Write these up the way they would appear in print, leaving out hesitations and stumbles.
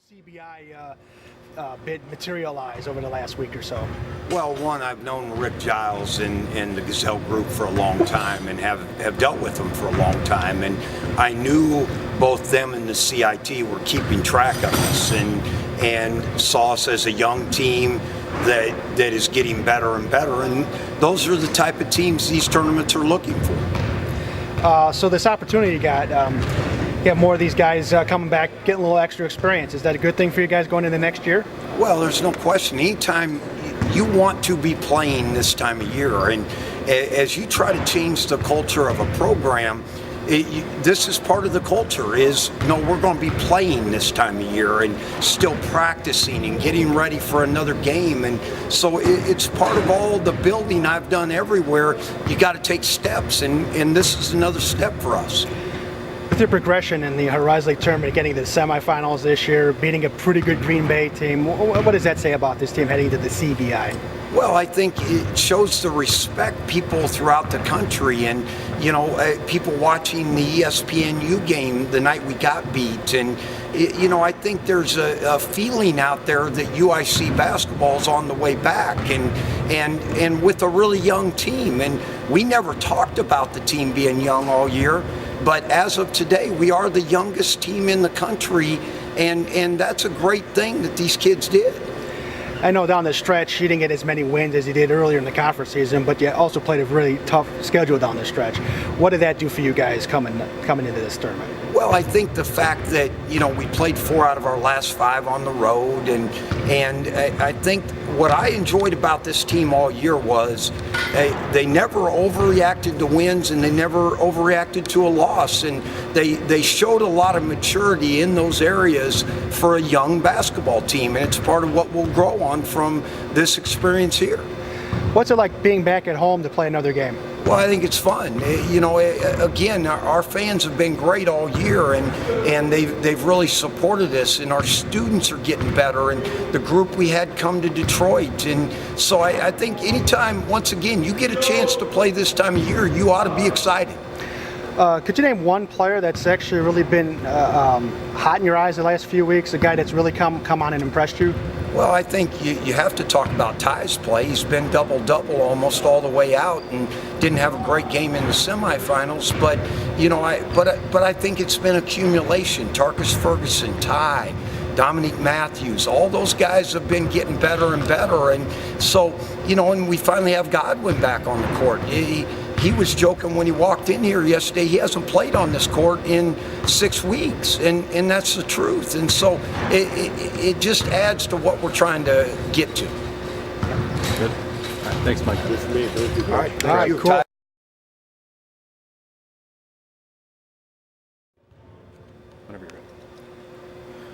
CBI bid materialize over the last week or so? Well, one, I've known Rick Giles and the Gazelle Group for a long time and have dealt with them for a long time. And I knew both them and the CIT were keeping track of us and saw us as a young team that is getting better and better. And those are the type of teams these tournaments are looking for. So this opportunity you got, you have more of these guys coming back, getting a little extra experience. Is that a good thing for you guys going into next year? Well, there's no question. Anytime you want to be playing this time of year, and as you try to change the culture of a program, this is part of the culture is, no, we're going to be playing this time of year and still practicing and getting ready for another game. And so it's part of all the building I've done everywhere. You got to take steps, and this is another step for us. With your progression in the Odiase League tournament, getting to the semifinals this year, beating a pretty good Green Bay team, what does that say about this team heading to the CBI? Well, I think it shows the respect people throughout the country, and people watching the ESPNU game the night we got beat, and I think there's a feeling out there that UIC basketball is on the way back, and with a really young team. And we never talked about the team being young all year, but as of today, we are the youngest team in the country, and that's a great thing that these kids did. I know down the stretch you didn't get as many wins as you did earlier in the conference season, but you also played a really tough schedule down the stretch. What did that do for you guys coming into this tournament? Well, I think the fact that we played 4 out of our last 5 on the road, and I think what I enjoyed about this team all year was they never overreacted to wins, and they never overreacted to a loss, and they showed a lot of maturity in those areas for a young basketball team, and it's part of what we'll grow on from this experience here. What's it like being back at home to play another game? Well, I think it's fun. Again, our fans have been great all year, and they've really supported us, and our students are getting better, and the group we had come to Detroit. And so I think anytime, once again, you get a chance to play this time of year, you ought to be excited. Could you name one player that's actually really been hot in your eyes the last few weeks, a guy that's really come on and impressed you? Well, I think you have to talk about Ty's play. He's been double-double almost all the way out, and didn't have a great game in the semifinals. But I think it's been accumulation. Tarkus Ferguson, Ty, Dominique Matthews, all those guys have been getting better and better. And so, and we finally have Godwin back on the court. He was joking when he walked in here yesterday. He hasn't played on this court in 6 weeks, and that's the truth. And so it just adds to what we're trying to get to. Good. All right, thanks, Mike. All right, All right, cool. Whenever you're ready.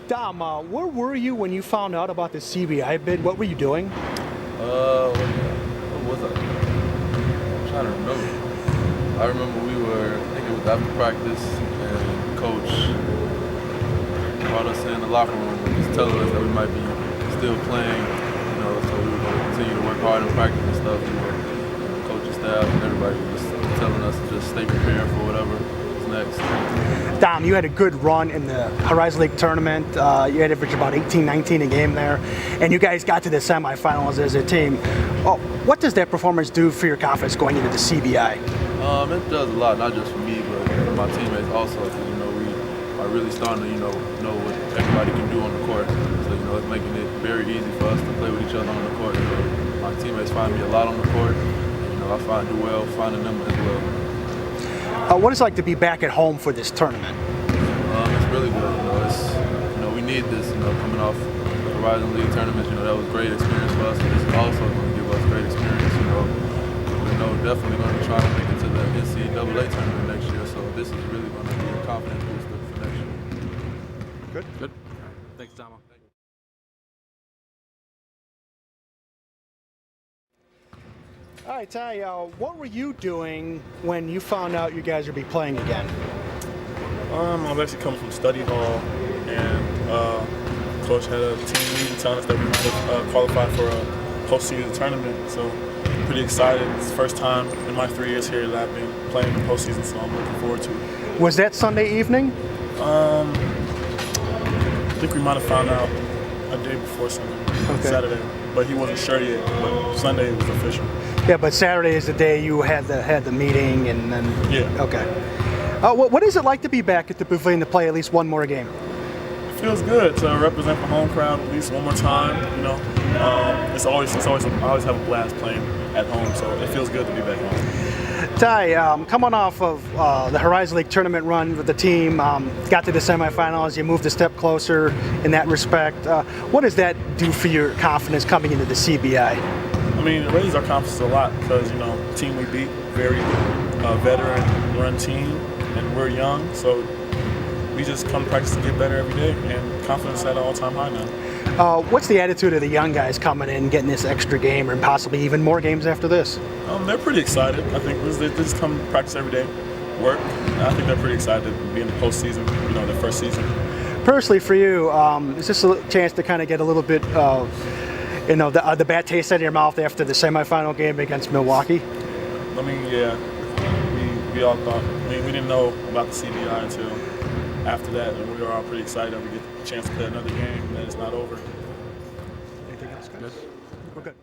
Dom, where were you when you found out about the CBI bid? What were you doing? What was I? I'm trying to remember. I remember I think it was after practice, and Coach brought us in the locker room and just telling us that we might be still playing, so we were going to continue to work hard in practice and stuff. Coaching staff and everybody was just telling us to just stay prepared for whatever is next. Dom, you had a good run in the Odiase League tournament. You had averaged about 18-19 a game there, and you guys got to the semifinals as a team. Oh, what does that performance do for your confidence going into the CBI? It does a lot, not just for me, but for my teammates also. We are really starting to, know what everybody can do on the court. So, it's making it very easy for us to play with each other on the court. My teammates find me a lot on the court. I do well finding them as well. What is it like to be back at home for this tournament? It's really good. We need this. Coming off the Odiase League tournament, that was a great experience for us. And this is also going to give us great experience. Definitely going to be trying to make it to the NCAA tournament next year. So this is really going to be a confidence booster for next year. Good. Good. Thanks, Dom. All right, Ty, what were you doing when you found out you guys would be playing again? I'm actually coming from study hall, and Coach had a team meeting telling us that we might have qualified for a postseason tournament. So pretty excited. It's the first time in my 3 years here that I've been playing the postseason, so I'm looking forward to it. Was that Sunday evening? think we might have found out a day before Saturday, but he wasn't sure yet. But Sunday was official. Yeah, but Saturday is the day you had the meeting, and then Yeah. Okay. What is it like to be back at the Pavilion to play at least one more game? It feels good to represent the home crowd at least one more time. You know, I always have a blast playing at home, so it feels good to be back home. Ty, coming off of the Horizon League tournament run with the team, got to the semifinals, you moved a step closer in that respect. What does that do for your confidence coming into the CBI? I mean, it raises our confidence a lot because, you know, the team we beat, very veteran-run team, and we're young, so we just come to practice to get better every day, and confidence at an all-time high now. What's the attitude of the young guys coming in, getting this extra game, and possibly even more games after this? They're pretty excited. I think they just come to practice every day, work. And I think they're pretty excited to be in the postseason, you know, their first season. Personally, for you, is this a chance to kind of get a little bit of, you know, the bad taste out of your mouth after the semifinal game against Milwaukee? I mean, yeah, we all thought. I mean, we didn't know about the CBI until after that, and we were all pretty excited that we get a chance to play another game, and that it's not over. Anything else, guys? We're good.